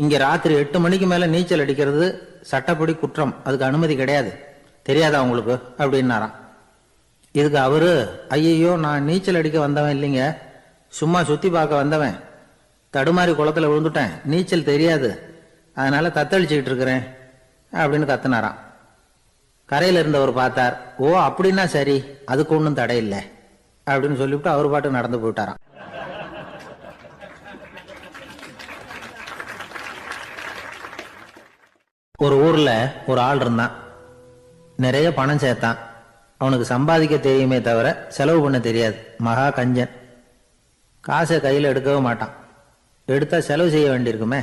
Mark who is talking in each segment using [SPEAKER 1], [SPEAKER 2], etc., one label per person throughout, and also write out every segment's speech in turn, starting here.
[SPEAKER 1] இங்க ராத்திரி 8 மணிக்கு மேல நீச்சல் அடிக்கிறது சட்டப்படி குற்றம், அதுக்கு அனுமதி கிடையாது, தெரியாதா உங்களுக்கு அப்படின்னாராம். இதுக்கு அவரு, ஐயோ நான் நீச்சல் அடிக்க வந்தவன் இல்லைங்க, சும்மா சுத்தி பார்க்க வந்தவன், தடுமாறி குளத்துல விழுந்துட்டேன், நீச்சல் தெரியாது, அதனால தத்தளிச்சுக்கிட்டு இருக்கிறேன் அப்படின்னு கத்துனாராம். கரையில இருந்தவர் பார்த்தார், ஓ அப்படின்னா சரி, அதுக்கு ஒன்றும் தடை இல்லை அப்படின்னு சொல்லிவிட்டு அவர் பாட்டு நடந்து போயிட்டாராம். ஒரு ஊர்ல ஒரு ஆள் இருந்தான். நிறைய பணம் சேர்த்தான். அவனுக்கு சம்பாதிக்க தெரியுமே தவிர செலவு பண்ண தெரியாது. மகா கஞ்சன். காசை கையில் எடுக்கவே மாட்டான். எடுத்தா செலவு செய்ய வேண்டியிருக்குமே,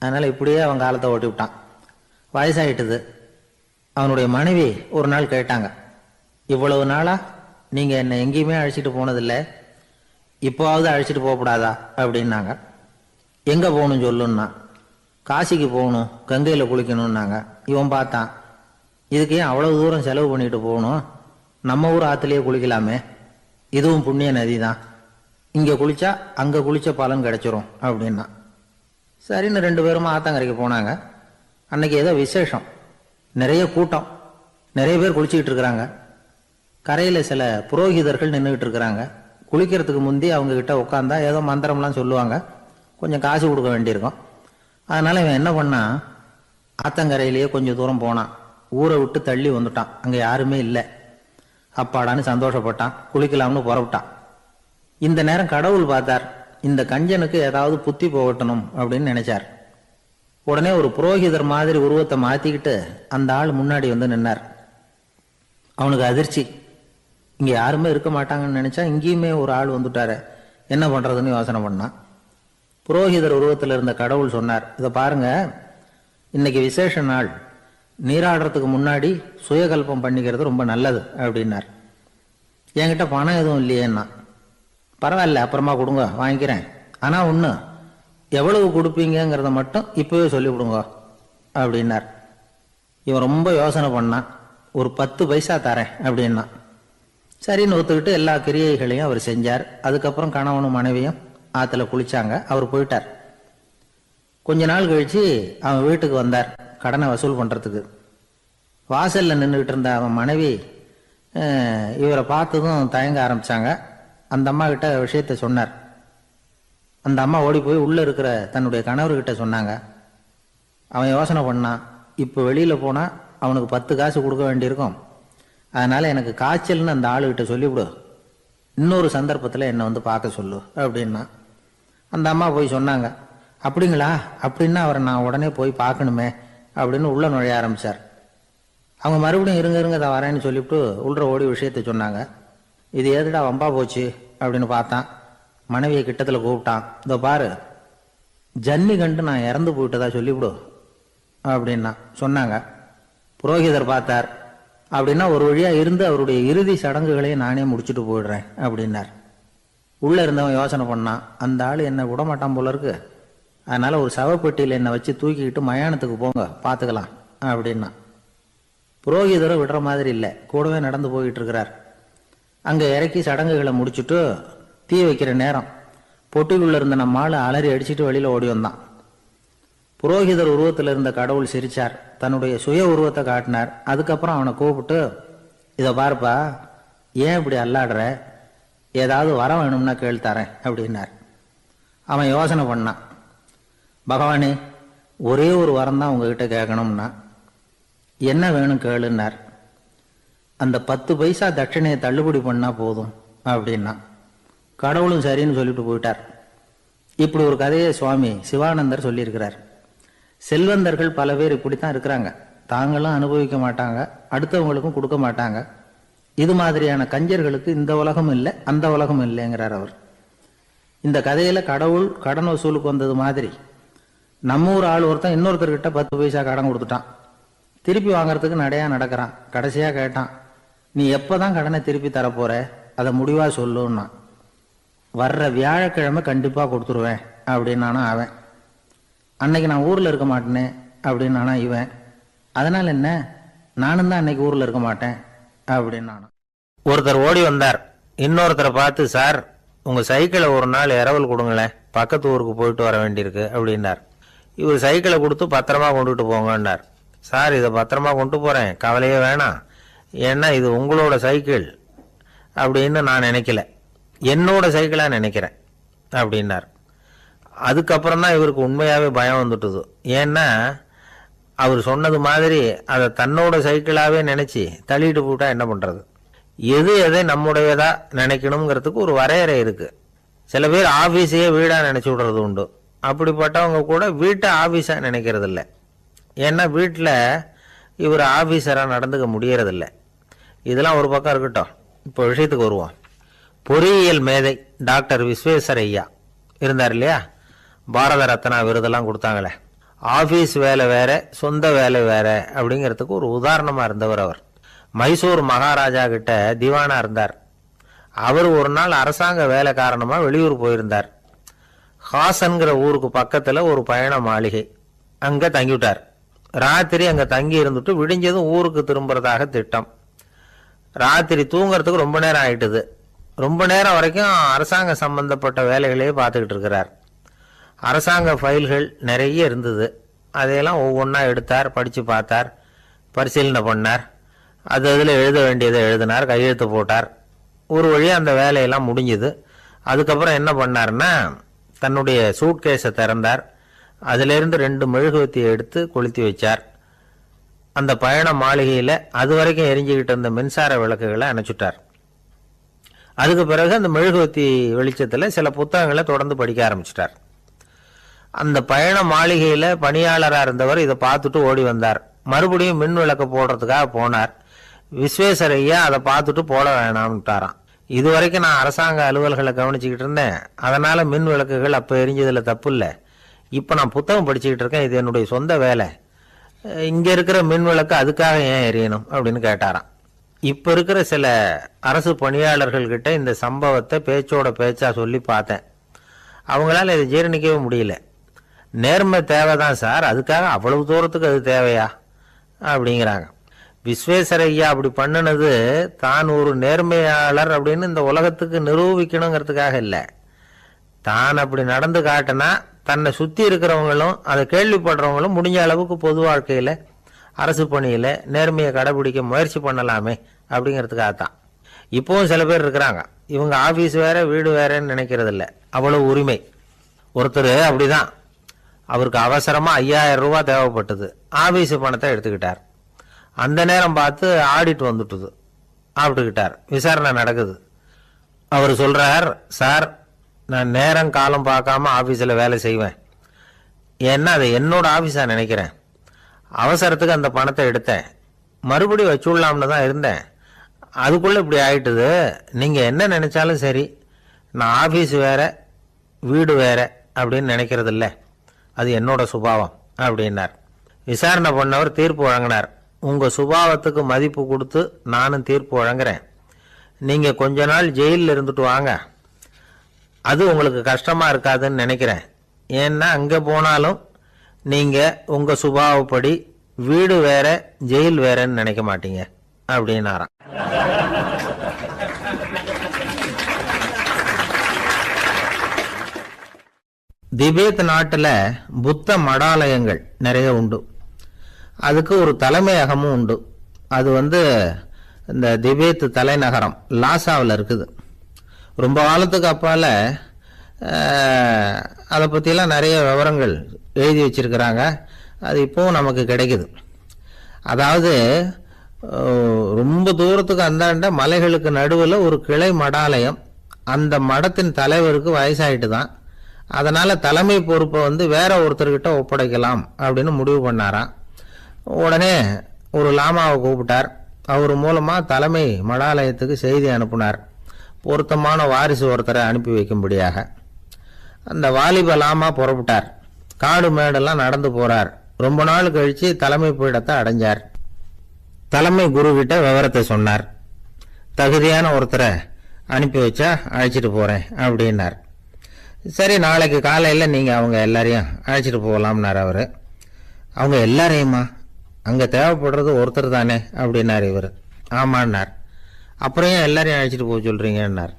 [SPEAKER 1] அதனால இப்படியே அவன் காலத்தை ஓட்டி விட்டான். வயசாயிட்டுது. அவனுடைய மனைவி ஒரு நாள் கேட்டாங்க, இவ்வளவு நாளா நீங்க என்னை எங்கேயுமே அழைச்சிட்டு போனதில்லை, இப்போவாவது அழைச்சிட்டு போகக்கூடாதா அப்படின்னாங்க. எங்க போகணும் சொல்லுன்னா. காசிக்கு போகணும், கங்கையில் குளிக்கணும்னாங்க. இவன் பார்த்தான், இதுக்கு ஏன் அவ்வளவு தூரம் செலவு பண்ணிட்டு போகணும், நம்ம ஊர் ஆற்றுலேயே குளிக்கலாமே, இதுவும் புண்ணிய நதி தான், இங்கே குளிச்சா அங்கே குளிச்ச பலன் கிடைச்சிரும் அப்படின்னா. சரின்னு 2 பேரும் ஆத்தங்கரைக்கு போனாங்க. அன்னைக்கு ஏதோ விசேஷம், நிறைய கூட்டம், நிறைய பேர் குளிச்சுக்கிட்டு இருக்கிறாங்க. கரையில் சில புரோகிதர்கள் நின்றுக்கிட்டு இருக்கிறாங்க. குளிக்கிறதுக்கு முந்தி அவங்க கிட்ட உட்காந்தா ஏதோ மந்திரம்லாம் சொல்லுவாங்க, கொஞ்சம் காசு கொடுக்க வேண்டியிருக்கும். அதனால இவன் என்ன பண்ணான், ஆத்தங்கரையிலேயே கொஞ்சம் தூரம் போனான். ஊரை விட்டு தள்ளி வந்துட்டான், அங்கே யாருமே இல்லை. அப்பாடான்னு சந்தோஷப்பட்டான், குளிக்கலாம்னு புறப்பட்டான். இந்த நேரம் கடவுள் பார்த்தார், இந்த கஞ்சனுக்கு ஏதாவது புத்தி போகட்டணும் அப்படின்னு நினைச்சார். உடனே ஒரு புரோகிதர் மாதிரி உருவத்தை மாத்திக்கிட்டு அந்த ஆள் முன்னாடி வந்து நின்னார். அவனுக்கு அதிர்ச்சி, இங்க யாருமே இருக்க மாட்டாங்கன்னு நினைச்சா இங்கேயுமே ஒரு ஆள் வந்துட்டாரு, என்ன பண்றதுன்னு யோசனை பண்ணான். புரோகிதர் உருவத்தில் இருந்த கடவுள் சொன்னார், இதை பாருங்க, இன்னைக்கு விசேஷ நாள், நீராடுறதுக்கு முன்னாடி சுயகல்பம் பண்ணிக்கிறது ரொம்ப நல்லது அப்படின்னார். என்கிட்ட பணம் எதுவும் இல்லையேன்னா. பரவாயில்ல, அப்புறமா கொடுங்க, வாங்கிக்கிறேன், ஆனா ஒண்ணு, எவ்வளவு கொடுப்பீங்கிறத மட்டும் இப்பவே சொல்லிவிடுங்க அப்படின்னார். இவன் ரொம்ப யோசனை பண்ணான். ஒரு 10 பைசா தரேன் அப்படின்னா. சரின்னு ஒத்துக்கிட்டு எல்லா கிரியைகளையும் அவர் செஞ்சார். அதுக்கப்புறம் கணவனும் மனைவியும் ஆத்துல குளிச்சாங்க. அவர் போயிட்டார். கொஞ்ச நாள் கழிச்சு அவன் வீட்டுக்கு வந்தார், கடனை வசூல் பண்றதுக்கு. வாசல்ல நின்றுகிட்டு இருந்த அவன் மனைவி இவரை பார்த்ததும் தயங்க ஆரம்பிச்சாங்க. அந்த அம்மா கிட்ட விஷயத்த சொன்னார். அந்த அம்மா ஓடி போய் உள்ள இருக்கிற தன்னுடைய கணவர்கிட்ட சொன்னாங்க. அவன் யோசனை பண்ணான், இப்போ வெளியில போனா அவனுக்கு 10 காசு கொடுக்க வேண்டியிருக்கும், அதனால எனக்கு காய்ச்சல்னு அந்த ஆளுகிட்ட சொல்லிவிடு, இன்னொரு சந்தர்ப்பத்தில் என்னை வந்து பார்க்க சொல்லு அப்படின்னா. அந்த அம்மா போய் சொன்னாங்க. அப்படிங்களா, அப்படின்னா அவரை நான் உடனே போய் பார்க்கணுமே அப்படின்னு உள்ள நுழைய ஆரம்பிச்சார். அவங்க மறுபடியும் இருங்க இருங்க தான் வரேன்னு சொல்லிவிட்டு உள்ள ஓடி விஷயத்த சொன்னாங்க. இது எதுடா வம்பா போச்சு அப்படின்னு பார்த்தான். மனைவியை கிட்டத்தில் கூப்பிட்டான், இதோ பாரு, ஜன்னி கண்டு நான் இறந்து போயிட்டதா சொல்லிவிடு அப்படின்னா. சொன்னாங்க. புரோகிதர் பார்த்தார். அப்படின்னா ஒரு வழியா இருந்து அவருடைய இறுதி சடங்குகளையும் நானே முடிச்சுட்டு போயிடுறேன் அப்படின்னார். உள்ள இருந்தவன் யோசனை பண்ணான், அந்த ஆள் என்னை விடமாட்டான் போல இருக்கு, அதனால ஒரு சவப்பெட்டியில் என்னை வச்சு தூக்கிக்கிட்டு மயானத்துக்கு போங்க, பார்த்துக்கலாம் அப்படின்னா. புரோகிதரும் விடுற மாதிரி இல்லை, கூடவே நடந்து போயிட்டு இருக்கிறார். அங்கே இறக்கி சடங்குகளை முடிச்சுட்டு தீ வைக்கிற நேரம் பொட்டிக்குள்ள இருந்த நம்ம ஆளை அலறி அடிச்சுட்டு வெளியில ஓடி வந்தான். புரோகிதர் உருவத்தில் இருந்த கடவுள் சிரிச்சார், தன்னுடைய சுய உருவத்தை காட்டினார். அதுக்கப்புறம் அவனை கூப்பிட்டு, இதை பார்ப்பா, ஏன் இப்படி அல்லாடுற, ஏதாவது வரம் வேணும்னா கேள்தரேன் அப்படின்னார். அவன் யோசனை பண்ணான், பகவானே ஒரே ஒரு வரம் தான் உங்ககிட்ட கேட்கணும்னா. என்ன வேணும் கேளுன்னார். அந்த 10 பைசா தட்சணையை தள்ளுபடி பண்ணா போதும் அப்படின்னா. கடவுளும் சரின்னு சொல்லிட்டு போயிட்டார். இப்படி ஒரு கதையை சுவாமி சிவானந்தர் சொல்லியிருக்கிறார். செல்வந்தர்கள் பல பேர் இப்படித்தான் இருக்கிறாங்க, தாங்களும் அனுபவிக்க மாட்டாங்க, அடுத்தவங்களுக்கும் கொடுக்க மாட்டாங்க. இது மாதிரியான கஞ்சர்களுக்கு இந்த உலகம் இல்லை அந்த உலகம் இல்லைங்கிறார் அவர். இந்த கதையில கடவுள் கடன் வசூலுக்கு வந்தது மாதிரி நம்ம ஊர் ஆள் ஒருத்தன் இன்னொருத்தர்கிட்ட 10 பைசா கடன் கொடுத்துட்டான். திருப்பி வாங்கறதுக்கு நடையா நடக்கிறான். கடைசியா கேட்டான், நீ எப்பதான் கடனை திருப்பி தரப்போற, அதை முடிவா சொல்லுன்னா. வர்ற வியாழக்கிழமை கண்டிப்பா கொடுத்துருவேன் அப்படின்னானா அவன். அன்னைக்கு நான் ஊர்ல இருக்க மாட்டேனே அப்படின்னானா இவன். அதனால என்ன, நானும் தான் அன்னைக்கு ஊர்ல இருக்க மாட்டேன் அப்படின்னானா. ஒருத்தர் ஓடி வந்தார். இன்னொருத்தரை பார்த்து, சார் உங்க சைக்கிளை ஒரு நாள் இரவல் கொடுங்களேன், பக்கத்து ஊருக்கு போயிட்டு வர வேண்டியிருக்கு அப்படின்னார். இவர் சைக்கிளை கொடுத்து பத்திரமா கொண்டுகிட்டு போங்கன்னார். சார், இதை பத்திரமா கொண்டு போகிறேன், கவலையே வேணாம், ஏன்னா இது உங்களோட சைக்கிள் அப்படின்னு நான் நினைக்கல, என்னோட சைக்கிளாக நினைக்கிறேன் அப்படின்னார். அதுக்கப்புறம் தான் இவருக்கு உண்மையாகவே பயம் வந்துட்டுது. ஏன்னா அவர் சொன்னது மாதிரி அதை தன்னோட சைக்கிளாகவே நினச்சி தள்ளிட்டு போட்டால் என்ன பண்ணுறது? எது எதை நம்முடையதா நினைக்கணுங்கிறதுக்கு ஒரு வரையறை இருக்குது. சில பேர் ஆஃபீஸையே வீடாக நினச்சி விடுறது உண்டு. அப்படிப்பட்டவங்க கூட வீட்டை ஆஃபீஸாக நினைக்கிறது இல்லை. ஏன்னா வீட்டில் இவர் ஆஃபீஸராக நடந்துக்க முடியறதில்லை. இதெல்லாம் ஒரு பக்கம் இருக்கட்டும், இப்போ விஷயத்துக்கு வருவோம். பொறியியல் மேதை டாக்டர் விஸ்வேஸ்வரய்யா இருந்தார் இல்லையா, பாரத ரத்னா விருதெல்லாம் கொடுத்தாங்களே. ஆஃபீஸ் வேலை வேற, சொந்த வேலை வேற அப்படிங்கிறதுக்கு ஒரு உதாரணமாக இருந்தவர் அவர். மைசூர் மகாராஜா கிட்ட திவானா இருந்தார். அவர் ஒரு நாள் அரசாங்க வேலை காரணமாக வெளியூர் போயிருந்தார். ஹாசன்கிற ஊருக்கு பக்கத்தில் ஒரு பயண மாளிகை, அங்கே தங்கிவிட்டார். ராத்திரி அங்கே தங்கி இருந்துட்டு விடிஞ்சதும் ஊருக்கு திரும்புறதாக திட்டம். ராத்திரி தூங்குறதுக்கு ரொம்ப நேரம் ஆயிட்டுது. ரொம்ப நேரம் வரைக்கும் அரசாங்க சம்பந்தப்பட்ட வேலைகளையே பார்த்துக்கிட்டு இருக்கிறார். அரசாங்க ஃபைல்கள் நிறைய இருந்தது. அதையெல்லாம் ஒவ்வொன்றா எடுத்தார், படித்து பார்த்தார், பரிசீலனை பண்ணார். அதில் எழுத வேண்டியதை எழுதினார், கையெழுத்து போட்டார். ஒரு வழியாக அந்த வேலையெல்லாம் முடிஞ்சுது. அதுக்கப்புறம் என்ன பண்ணார்னா, தன்னுடைய சூட்கேஸை திறந்தார். அதிலிருந்து 2 மெழுகுவத்தியை எடுத்து கொளுத்தி வச்சார். அந்த பயண மாளிகையில் அது வரைக்கும் எரிஞ்சுக்கிட்டு இருந்த மின்சார விளக்குகளை அணைச்சுட்டார். அதுக்கு பிறகு அந்த மெழுகுவத்தி வெளிச்சத்தில் சில புத்தகங்களை தொடர்ந்து படிக்க ஆரம்பிச்சிட்டார். அந்த பயண மாளிகையில் பணியாளராக இருந்தவர் இதை பார்த்துட்டு ஓடி வந்தார். மறுபடியும் மின் விளக்கு போடுறதுக்காக போனார். விஸ்வேஸ்வரய்யா அதை பார்த்துட்டு போட வேணாம்ட்டாராம். இது வரைக்கும் நான் அரசாங்க அலுவல்களை கவனிச்சுக்கிட்டு இருந்தேன், அதனால மின் விளக்குகள் அப்போ எரிஞ்சதில் தப்பு இல்லை. இப்போ நான் புத்தகம் படிச்சுக்கிட்டு இருக்கேன், இது என்னுடைய சொந்த வேலை, இங்கே இருக்கிற மின் விளக்கு அதுக்காக ஏன் எரியணும் அப்படின்னு கேட்டாராம். இப்போ இருக்கிற சில அரசு பணியாளர்கள்கிட்ட இந்த சம்பவத்தை பேச்சோட பேச்சா சொல்லி பார்த்தேன். அவங்களால இதை ஜீரணிக்கவே முடியல. நேர்மை தேவைதான் சார், அதுக்காக அவ்வளவு தூரத்துக்கு அது தேவையா அப்படிங்கிறாங்க. விஸ்வேஸ்வரய்யா அப்படி பண்ணினது தான் ஒரு நேர்மையாளர் அப்படின்னு இந்த உலகத்துக்கு நிரூபிக்கணுங்கிறதுக்காக இல்லை. தான் அப்படி நடந்து காட்டினா தன்னை சுற்றி இருக்கிறவங்களும் அதை கேள்விப்படுறவங்களும் முடிஞ்ச அளவுக்கு பொது வாழ்க்கையில் அரசு பணியில் நேர்மையை கடைபிடிக்க முயற்சி பண்ணலாமே அப்படிங்கிறதுக்காகத்தான். இப்போவும் சில பேர் இருக்கிறாங்க, இவங்க ஆஃபீஸ் வேற வீடு வேறன்னு நினைக்கிறது இல்லை, அவ்வளோ உரிமை. ஒருத்தர் அப்படிதான், அவருக்கு அவசரமாக 5000 ரூபா தேவைப்பட்டது. ஆஃபீஸு பணத்தை எடுத்துக்கிட்டார். அந்த நேரம் பார்த்து ஆடிட் வந்துட்டுது, ஆப்பிட்டுக்கிட்டார். விசாரணை நடக்குது. அவர் சொல்கிறார், சார் நான் நேரம் காலம் பார்க்காம ஆஃபீஸில் வேலை செய்வேன், ஏன்னா அதை என்னோட ஆஃபீஸாக நினைக்கிறேன். அவசரத்துக்கு அந்த பணத்தை எடுத்தேன், மறுபடியும் வச்சுடலாம்னு தான் இருந்தேன், அதுக்குள்ளே இப்படி ஆயிட்டுது. நீங்கள் என்ன நினச்சாலும் சரி, நான் ஆஃபீஸ் வேற வீடு வேற அப்படின்னு நினைக்கிறது இல்லை, அது என்னோட சுபாவம் அப்படின்னார். விசாரணை பண்ணவர் தீர்ப்பு வழங்கினார். உங்கள் சுபாவத்துக்கு மதிப்பு கொடுத்து நானும் தீர்ப்பு வழங்குறேன். நீங்கள் கொஞ்ச நாள் ஜெயிலில் இருந்துட்டு வாங்க, அது உங்களுக்கு கஷ்டமாக இருக்காதுன்னு நினைக்கிறேன். ஏன்னா அங்கே போனாலும் நீங்கள் உங்கள் சுபாவப்படி வீடு வேற ஜெயில் வேறன்னு நினைக்க மாட்டீங்க அப்படின்னாராம். திபேத் நாட்டில் புத்த மடாலயங்கள் நிறைய உண்டு. அதுக்கு ஒரு தலைமையகமும் உண்டு. அது இந்த திபேத் தலைநகரம் லாசாவில் இருக்குது. ரொம்ப காலத்துக்கு அப்பால் அதை பற்றிலாம் நிறைய விவரங்கள் எழுதி வச்சிருக்கிறாங்க. அது இப்போவும் நமக்கு கிடைக்குது. அதாவது ரொம்ப தூரத்துக்கு அந்தாண்ட மலைகளுக்கு நடுவில் ஒரு கிளை மடாலயம். அந்த மடத்தின் தலைவருக்கு வயசாயிட்டு தான், அதனால் தலைமை பொறுப்பை வேற ஒருத்தர்கிட்ட ஒப்படைக்கலாம் அப்படின்னு முடிவு பண்ணாராம். உடனே ஒரு லாமாவை கூப்பிட்டார். அவர் மூலமாக தலைமை மடாலயத்துக்கு செய்தி அனுப்புனார், பொருத்தமான வாரிசு ஒருத்தரை அனுப்பி வைக்கும்படியாக. அந்த வாலிப லாமா புறப்பட்டார். காடு மேடெல்லாம் நடந்து போகிறார். ரொம்ப நாள் கழித்து தலைமை பீடத்தை அடைஞ்சார். தலைமை குரு கிட்ட விவரத்தை சொன்னார். தகுதியான ஒருத்தரை அனுப்பி வச்சா அழைச்சிட்டு போகிறேன் அப்படின்னார். சரி, நாளைக்கு காலையில் நீங்கள் அவங்க எல்லாரையும் அழைச்சிட்டு போகலாம்னார் அவர். அவங்க எல்லாரையுமா? அங்கே தேவைப்படுறது ஒருத்தர் தானே அப்படின்னார் இவர். ஆமான்னார். அப்புறம் ஏன் எல்லாரையும் அழைச்சிட்டு போக சொல்கிறீங்கன்னார்.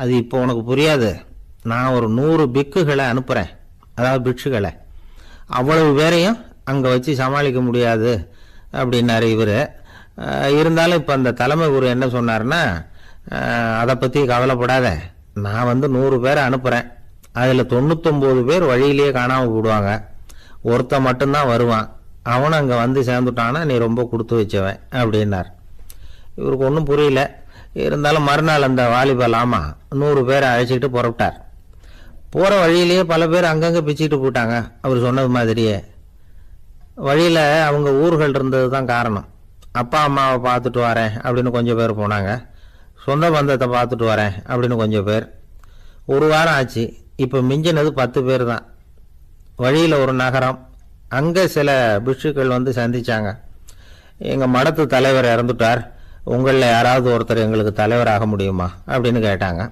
[SPEAKER 1] அது இப்போ உனக்கு புரியாது. நான் ஒரு 100 பிக்குகளை அனுப்புகிறேன், அதாவது பிக்ஷுகளை. அவ்வளவு பேரையும் அங்கே வச்சு சமாளிக்க முடியாது அப்படின்னாரு இவர். இருந்தாலும் இப்போ அந்த தலைமை குரு என்ன சொன்னார்னா, அதை பற்றி கவலைப்படாத, நான் 100 பேரை அனுப்புகிறேன், அதில் 99 பேர் வழியிலேயே காணாமல் போடுவாங்க, ஒருத்தன் மட்டும்தான் வருவான், அவனும் அங்கே வந்து சேர்ந்துட்டானா நீ ரொம்ப கொடுத்து வச்சவன் அப்படின்னார். இவருக்கு ஒன்றும் புரியல. இருந்தாலும் மறுநாள் அந்த வாலிபா லாமா 100 பேரை அழைச்சிக்கிட்டு புறப்பட்டார். போகிற வழியிலேயே பல பேர் அங்கங்கே பிச்சுக்கிட்டு போட்டாங்க. அவர் சொன்னது மாதிரியே வழியில் அவங்க ஊர்கள் இருந்தது தான் காரணம். அப்பா அம்மாவை பார்த்துட்டு வரேன் அப்படின்னு கொஞ்சம் பேர் போனாங்க, சொந்த பந்தத்தை பார்த்துட்டு வரேன் அப்படின்னு கொஞ்சம் பேர். ஒரு வாரம் ஆச்சு. இப்போ மிஞ்சினது 10 பேர் தான். வழியில் ஒரு நகரம், அங்கே சில பிட்சுக்கள் வந்து சந்திச்சாங்க. எங்கள் மடத்து தலைவர் இறந்துட்டார், உங்களில் யாராவது ஒருத்தர் எங்களுக்கு தலைவராக முடியுமா அப்படின்னு கேட்டாங்க.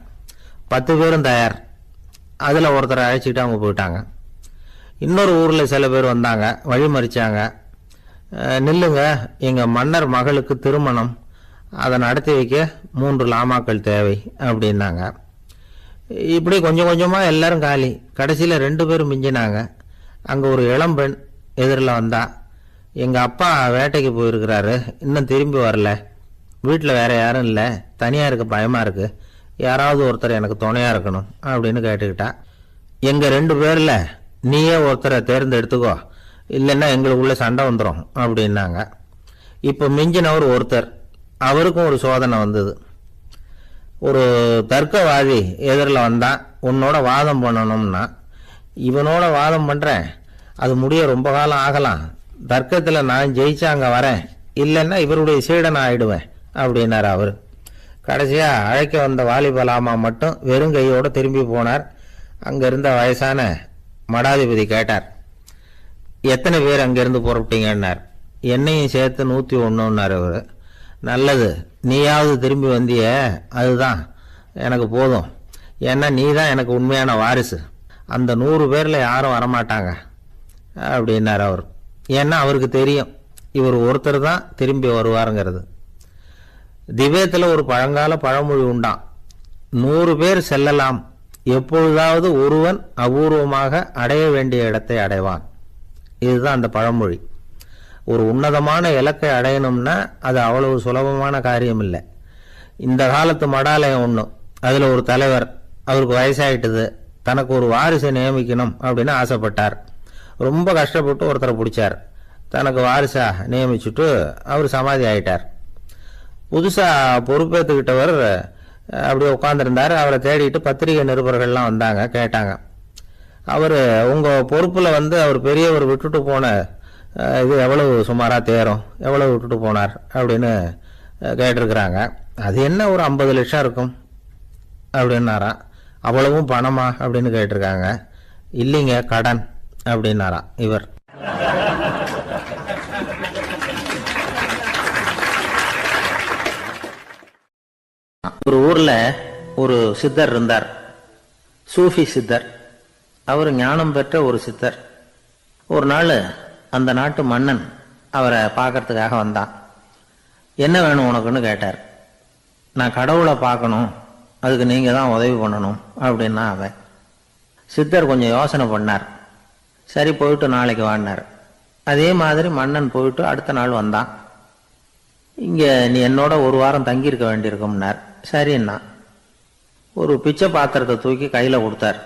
[SPEAKER 1] 10 பேரும் தயார். அதில் ஒருத்தரை அழைச்சிக்கிட்டு அவங்க போயிட்டாங்க. இன்னொரு ஊரில் சில பேர் வந்தாங்க, வழி மறிச்சாங்க. நில்லுங்க, எங்கள் மன்னர் மகளுக்கு திருமணம், அதை நடத்தி வைக்க 3 லாமாக்கள் தேவை அப்படின்னாங்க. இப்படி கொஞ்சம் கொஞ்சமாக எல்லாரும் காலி. கடைசியில் 2 பேரும் மிஞ்சினாங்க. அங்கே ஒரு இளம்பெண் எதிரில் வந்தா, எங்கள் அப்பா வேட்டைக்கு போயிருக்கிறாரு, இன்னும் திரும்பி வரல, வீட்டில் வேற யாரும் இல்லை, தனியாக இருக்க பயமாக இருக்குது, யாராவது ஒருத்தர் எனக்கு துணையாக இருக்கணும் அப்படின்னு கேட்டுக்கிட்டா. எங்கள் 2 பேரில் நீயே ஒருத்தரை தேர்ந்தெடுத்துக்கோ, இல்லைன்னா எங்களுக்குள்ள சண்டை வந்துடும் அப்படின்னாங்க. இப்போ மிஞ்சினவர் ஒருத்தர், அவருக்கும் ஒரு சோதனை வந்தது. ஒரு தர்க்கவாதி எதிரில் வந்தான், உன்னோட வாதம் பண்ணணும்னா. இவனோட வாதம் பண்ணுறேன், அது முடிய ரொம்ப காலம் ஆகலாம், தர்க்கத்தில் நான் ஜெயிச்சா அங்கே வரேன், இல்லைன்னா இவருடைய சீடனை ஆயிடுவேன் அப்படின்னார் அவர். கடைசியாக அழைக்க வந்த வாலிபலாமா மட்டும் வெறும் கையோடு திரும்பி போனார். அங்கே இருந்த வயசான மடாதிபதி கேட்டார், எத்தனை பேர் அங்கேருந்து புறப்பட்டீங்கன்னார். என்னையும் சேர்த்து 101ன்னார் அவர். நல்லது, நீயாவது திரும்பி வந்திய, அதுதான் எனக்கு போதும், ஏன்னா நீ தான் எனக்கு உண்மையான வாரிசு, அந்த 100 பேரில் யாரும் வரமாட்டாங்க அப்படின்னார் அவர். ஏன்னா அவருக்கு தெரியும் இவர் ஒருத்தர் தான் திரும்பி வருவாருங்கிறது. திபேத்தில் ஒரு பழங்கால பழமொழி உண்டாம், 100 பேர் செல்லலாம், எப்பொழுதாவது ஒருவன் அபூர்வமாக அடைய வேண்டிய இடத்தை அடைவான். இதுதான் அந்த பழமொழி. ஒரு உன்னதமான இலக்கை அடையணும்னா அது அவ்வளவு சுலபமான காரியம் இல்லை. இந்த காலத்து மடாலயம் ஒன்று, அதில் ஒரு தலைவர், அவருக்கு வயசாயிட்டுது, தனக்கு ஒரு வாரிசை நியமிக்கணும் அப்படின்னு ஆசைப்பட்டார். ரொம்ப கஷ்டப்பட்டு ஒருத்தரை பிடிச்சார், தனக்கு வாரிசா நியமிச்சுட்டு அவர் சமாதி ஆயிட்டார். புதுசாக பொறுப்பேற்றுக்கிட்டவர் அப்படியே உட்காந்துருந்தார். அவரை தேடிட்டு பத்திரிகை நிருபர்கள்லாம் வந்தாங்க, கேட்டாங்க. அவர் உங்கள் பொறுப்பில் அவர் பெரியவர் விட்டுட்டு போன இது எவ்வளவு சுமாராக தேரும், எவ்வளவு விட்டுட்டு போனார் அப்படின்னு கேட்டிருக்கிறாங்க. அது என்ன ஒரு 50 லட்சம் இருக்கும் அப்படின்னாராம். அவ்வளவும் பணமா அப்படின்னு கேட்டிருக்காங்க. இல்லைங்க, கடன் அப்படின்னாராம் இவர். ஒரு ஊர்ல ஒரு சித்தர் இருந்தார், சூஃபி சித்தர். அவர் ஞானம் பெற்ற ஒரு சித்தர். ஒரு நாள் அந்த நாட்டு மன்னன் அவரை பார்க்கறதுக்காக வந்தான். என்ன வேணும் உனக்குன்னு கேட்டார். நான் கடவுளை பார்க்கணும், அதுக்கு நீங்கள் தான் உதவி பண்ணணும் அப்படின்னா அவன். சித்தர் கொஞ்சம் யோசனை பண்ணார். சரி, போயிட்டு நாளைக்கு வாடினார். அதே மாதிரி மன்னன் போயிட்டு அடுத்த நாள் வந்தான். இங்கே நீ என்னோட ஒரு வாரம் தங்கியிருக்க வேண்டியிருக்கும்னார். சரின்னா ஒரு பிச்சை பாத்திரத்தை தூக்கி கையில் கொடுத்தார்.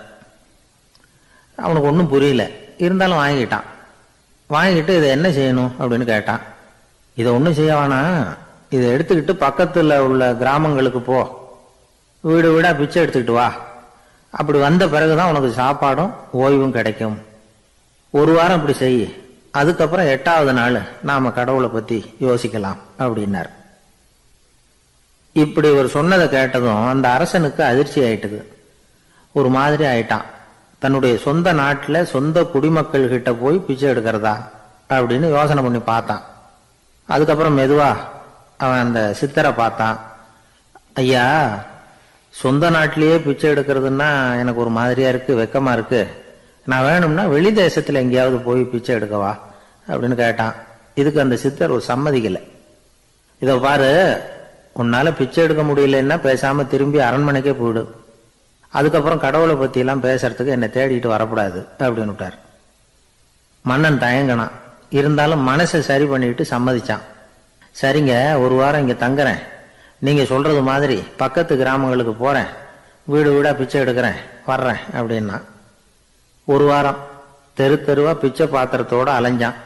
[SPEAKER 1] அவனுக்கு ஒன்றும் புரியல, இருந்தாலும் வாங்கிட்டான். வாங்கிட்டு இதை என்ன செய்யணும் அப்படின்னு கேட்டான். இதை ஒன்றும் செய்ய வேணாம், இதை எடுத்துக்கிட்டு பக்கத்தில் உள்ள கிராமங்களுக்கு போ, வீடு வீடாக பிச்சை எடுத்துக்கிட்டு வா, அப்படி வந்த பிறகுதான் உனக்கு சாப்பாடும் ஓய்வும் கிடைக்கும். ஒரு வாரம் இப்படி செய், அதுக்கப்புறம் 8வது நாள் நாம் கடவுளை பற்றி யோசிக்கலாம் அப்படின்னார். இப்படி ஒரு சொன்னதை கேட்டதும் அந்த அரசனுக்கு அதிர்ச்சி ஆயிட்டுது. ஒரு மாதிரி ஆயிட்டான். தன்னுடைய சொந்த நாட்டில் சொந்த குடிமக்கள் கிட்ட போய் பிச்சை எடுக்கிறதா அப்படின்னு யோசனை பண்ணி பார்த்தான். அதுக்கப்புறம் மெதுவா அவன் அந்த சித்தரை பார்த்தான். ஐயா, சொந்த நாட்டிலேயே பிச்சை எடுக்கிறதுன்னா எனக்கு ஒரு மாதிரியா இருக்கு, வெக்கமா இருக்கு, நான் வேணும்னா வெளி தேசத்துல எங்கேயாவது போய் பிச்சை எடுக்கவா அப்படின்னு கேட்டான். இதுக்கு அந்த சித்தர் ஒரு சம்மதிக்கலை. இதை பாரு, உன்னால பிச்சை எடுக்க முடியலன்னா பேசாம திரும்பி அரண்மனைக்கே போயிடு, அதுக்கப்புறம் கடவுளை பத்தி எல்லாம் பேசுறதுக்கு என்னை தேடிட்டு வரக்கூடாது அப்படின்னு விட்டார். மன்னன் தயங்கினான். இருந்தாலும் மனசை சரி பண்ணிட்டு சம்மதிச்சான். சரிங்க, ஒரு வாரம் இங்க தங்குறேன், நீங்க சொல்றது மாதிரி பக்கத்து கிராமங்களுக்கு போறேன், வீடு வீடா பிச்சை எடுக்கிறேன், வர்றேன் அப்படின்னா. ஒரு வாரம் தெரு தெருவா பிச்சை பாத்திரத்தோட அலைஞ்சான்.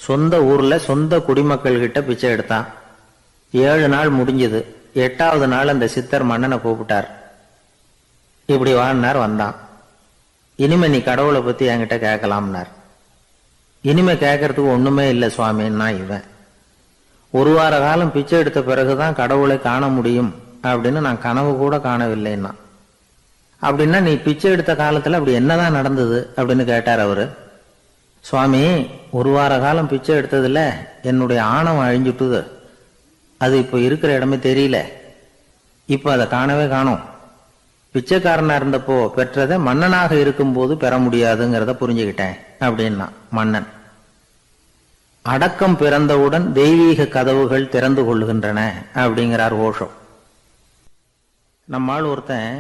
[SPEAKER 1] சொந்த ஊர்ல சொந்த குடிமக்கள் கிட்ட பிச்சை எடுத்தான். 7 நாள் முடிஞ்சது. 8வது நாள் அந்த சித்தர் மன்னனை கூப்பிட்டார். இப்படி வாழ்னார். வந்தான். இனிமே நீ கடவுளை பத்தி என்கிட்ட கேட்கலாம்னார். இனிமே கேட்கறதுக்கு ஒண்ணுமே இல்லை சுவாமின்னா இவன். ஒரு வார காலம் பிச்சை எடுத்த பிறகுதான் கடவுளை காண முடியும் அப்படின்னு நான் கனவு கூட காணவில்லைன்னா. அப்படின்னா நீ பிச்சை எடுத்த காலத்துல அப்படி என்னதான் நடந்தது அப்படின்னு கேட்டார் அவரு. சுவாமி, ஒரு வார காலம் பிச்சை எடுத்ததுல என்னுடைய ஆணவம் அழிஞ்சுட்டுது. அது இப்போ இருக்கிற இடமே தெரியல. இப்போ அதை காணவே காணோம். பிச்சைக்காரனா இருந்தப்போ பெற்றதை மன்னனாக இருக்கும்போது பெற முடியாதுங்கிறத புரிஞ்சுக்கிட்டேன் அப்படின்னா மன்னன். அடக்கம் பிறந்தவுடன் தெய்வீக கதவுகள் திறந்து கொள்ளுகின்றன அப்படிங்கிறார் ஓஷோ. நம்மால் ஒருத்தன்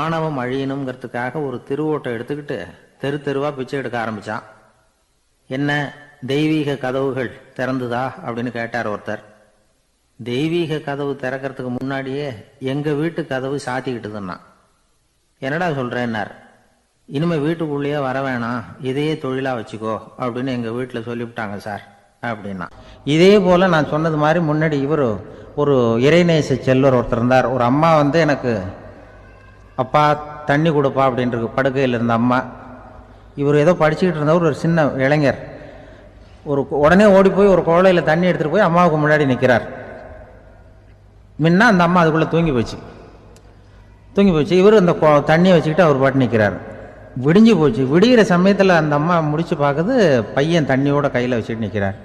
[SPEAKER 1] ஆணவம் அழியணுங்கிறதுக்காக ஒரு திருவோட்டை எடுத்துக்கிட்டு தெரு தெருவா பிச்சை எடுக்க ஆரம்பிச்சான். என்ன, தெய்வீக கதவுகள் திறந்துதா அப்படின்னு கேட்டார் ஒருத்தர். தெய்வீக கதவு திறக்கிறதுக்கு முன்னாடியே எங்க வீட்டு கதவு சாத்திக்கிட்டுதுன்னா. என்னடா சொல்றேன்னார். இனிமே வீட்டுக்குள்ளேயே வர வேணாம், இதையே தொழிலா வச்சுக்கோ அப்படின்னு எங்க வீட்டுல சொல்லிவிட்டாங்க சார் அப்படின்னா. இதே போல நான் சொன்னது மாதிரி முன்னாடி இவர் ஒரு இறைநேச செல்வர் ஒருத்தர் இருந்தார். ஒரு அம்மா எனக்கு அப்பா தண்ணி கொடுப்பா அப்படின்ட்டு படுக்கையில் இருந்த அம்மா. இவர் ஏதோ படிச்சுக்கிட்டு இருந்தவர், ஒரு சின்ன இளைஞர். உடனே ஓடி போய் ஒரு குவளையில தண்ணி எடுத்துட்டு போய் அம்மாவுக்கு முன்னாடி நிற்கிறார். முன்ன அந்த அம்மா அதுக்குள்ள தூங்கி போச்சு. இவர் அந்த தண்ணியை வச்சுக்கிட்டு அவர் பாட்டு நிற்கிறார். விடிஞ்சு போச்சு. விடிகிற சமயத்தில் அந்த அம்மா முடிச்சு பார்க்குது, பையன் தண்ணியோட கையில் வச்சுட்டு நிற்கிறார்.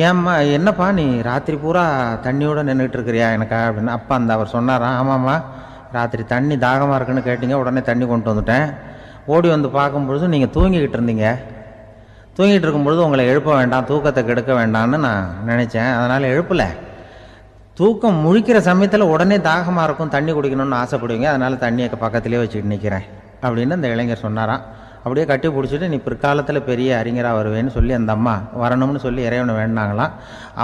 [SPEAKER 1] ஏம்மா, என்னப்பா நீ ராத்திரி பூரா தண்ணியோட நின்றுட்டு இருக்கிறியா எனக்கா அப்படின்னு. அப்பா அவர் சொன்னாராம், ஆமாம்மா, ராத்திரி தண்ணி தாகமாக இருக்குன்னு கேட்டீங்க, உடனே தண்ணி கொண்டு வந்துட்டேன். ஓடி வந்து பார்க்கும்பொழுது நீங்கள் தூங்கிக்கிட்டு இருந்தீங்க. தூங்கிட்டு இருக்கும்பொழுது உங்களை எழுப்ப வேண்டாம், தூக்கத்தை கெடுக்க வேண்டாம்னு நான் நினச்சேன், அதனால் எழுப்பலை. தூக்கம் முழிக்கிற சமயத்தில் உடனே தாகமாக இருக்கும், தண்ணி குடிக்கணும்னு ஆசைப்படுவீங்க, அதனால் தண்ணியை பக்கத்துலேயே வச்சுட்டு நிற்கிறேன் அப்படின்னு அந்த இளைஞர் சொன்னாராம். அப்படியே கட்டி பிடிச்சிட்டு நீ பிற்காலத்தில் பெரிய அறிஞராக வருவேன்னு சொல்லி அந்த அம்மா வரணும்னு சொல்லி இறைவனை வேண்டாங்களாம்.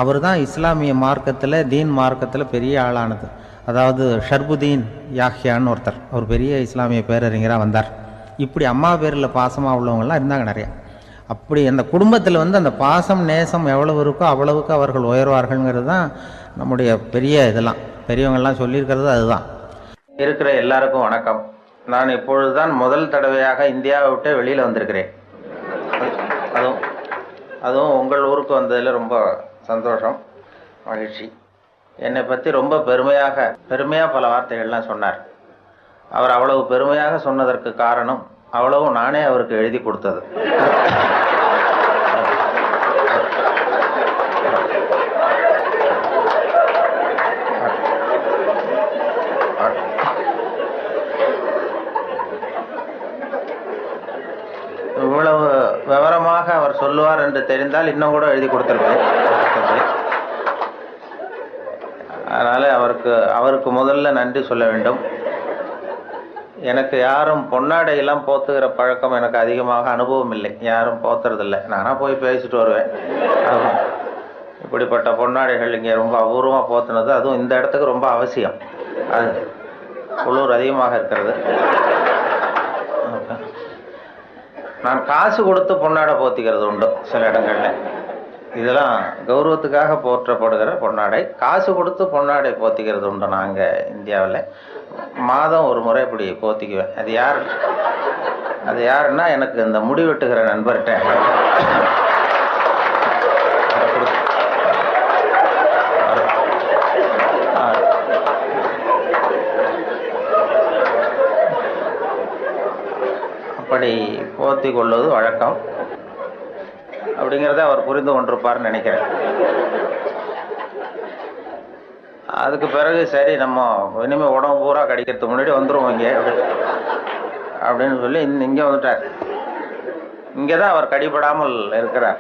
[SPEAKER 1] அவர் தான் இஸ்லாமிய மார்க்கத்தில், தீன் மார்க்கத்தில் பெரிய ஆளானது. அதாவது ஷர்புதீன் யாஹ்யான்னு ஒருத்தர், அவர் பெரிய இஸ்லாமிய பேரறிஞராக வந்தார். இப்படி அம்மா பேரில் பாசமாக உள்ளவங்கள்லாம் இருந்தாங்க நிறையா. அப்படி அந்த குடும்பத்தில் அந்த பாசம் நேசம் எவ்வளவு இருக்கோ அவ்வளவுக்கு அவர்கள் உயர்வார்கள்ங்கிறது தான் நம்முடைய பெரிய இதெல்லாம் பெரியவங்கள்லாம் சொல்லியிருக்கிறது. அதுதான். இருக்கிற எல்லாருக்கும் வணக்கம். நான் இப்பொழுதுதான் முதல் தடவையாக இந்தியாவை விட்டு வெளியில் வந்திருக்கிறேன். அதுவும் உங்கள் ஊருக்கு வந்ததில் ரொம்ப சந்தோஷம், மகிழ்ச்சி. என்னை பற்றி ரொம்ப பெருமையாக பல வார்த்தைகள்லாம் சொன்னார். அவர் அவ்வளவு பெருமையாக சொன்னதற்கு காரணம் அவ்வளவும் நானே அவருக்கு எழுதி கொடுத்தது. இவ்வளவு விவரமாக அவர் சொல்லுவார் என்று தெரிந்தால் இன்னும் கூட எழுதி கொடுத்திருப்பேன். அதனால அவருக்கு முதல்ல நன்றி சொல்ல வேண்டும். எனக்கு யாரும் பொன்னாடையெல்லாம் போத்துகிற பழக்கம் எனக்கு அதிகமாக அனுபவம் இல்லை. யாரும் போத்துறதில்லை. நானா போய் பேசிட்டு வருவேன். இப்படிப்பட்ட பொன்னாடைகள் இங்கே ரொம்ப அபூர்வமாக போத்துனது, அதுவும் இந்த இடத்துக்கு ரொம்ப அவசியம். அது குளிர் அதிகமாக இருக்கிறது. நான் காசு கொடுத்து பொன்னாடை போத்திக்கிறது உண்டு சில இடங்கள்ல. இதெல்லாம் கௌரவத்துக்காக போற்றப்படுகிற பொன்னாடை. காசு கொடுத்து பொன்னாடை போத்திக்கிறது உண்டு. நாங்கள் இந்தியாவில் மாதம் ஒரு முறை இப்படி போத்திக்குவேன். அது யாருன்னா எனக்கு இந்த முடி வெட்டுகிற நண்பர்கிட்ட அப்படி போத்தி கொள்வது வழக்கம். அப்படிங்கிறத அவர் புரிந்து கொண்டிருப்பார்னு நினைக்கிறேன். அதுக்கு பிறகு சரி, நம்ம இனிமேல் உடம்பு பூரா கடிக்கிறதுக்கு முன்னாடி வந்துடுவோம் இங்கே அப்படின்னு சொல்லி இங்கே வந்துட்டார். இங்கே தான் அவர் கடிபடாமல் இருக்கிறார்.